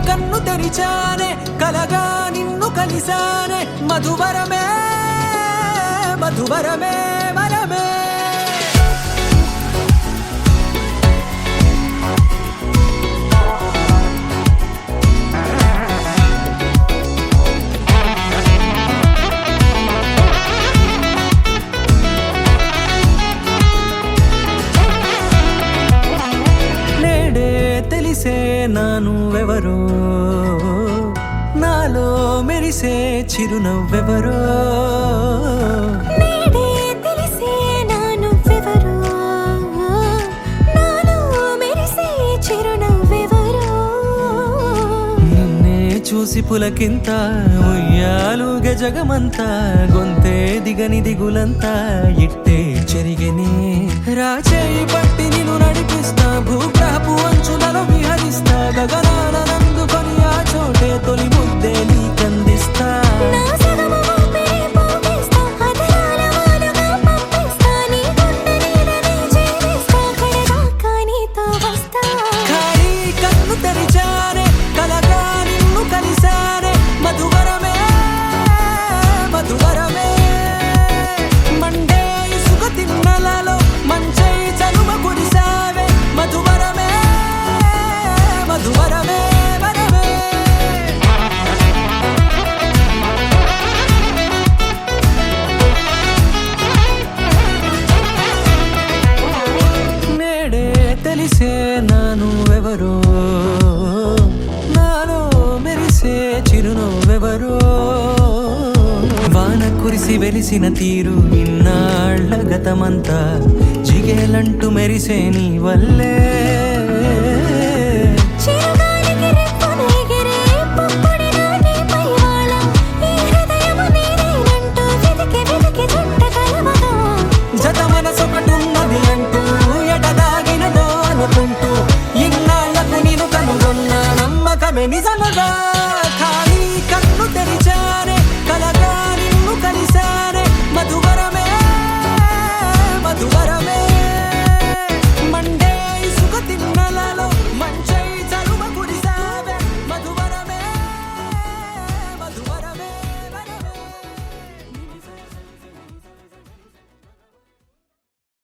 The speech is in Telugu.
కన్ను తెరిచానే కలగా నిన్ను కలిసానే మధువరమే మధువరమే వరమే తెలిసే నానువెవరో నాలో మెరిసే చిరునవ్వెవరో నేడే తెలిసే నానువెవరో నాలో మెరిసే చిరునవ్వెవరో నిన్నే చూసి పులకింత ఉయ్యాలుగ జగమంతా గొంతే దిగని దిగులంతా ఇట్టే చెరిగనే రాచేయి పట్టి నిన్ను నడిపిస్తా భూగ్రహపు అంచులలో విహరిస్తా గగనాన నందుకొని ఆ చోటే తొలి ముద్దే నీకందిస్తా నా సగము ఊపిరి పోగిస్తా అదరాల వాలుగా పంపిస్తా నీ గుండె నీడనే చేరిస్తా కడదాకా నీతో వస్తా ఖాళీ కన్ను తెరిచానే కలగా నిన్ను కలిసానే మధువరమే మధువరమే మండే ఇసుక తిన్నలలో మంచై చలువ కురిసావే మధువరమే మధువరమే వరమే నేడే తెలిసే నానువెవరో నాలో మెరిసే చిరునవ్వెవరో వాన కురిసి వెలిసిన తీరు ఇన్నాళ్ల గతమంతా జిగేలంటూ మెరిసే నీ వల్లే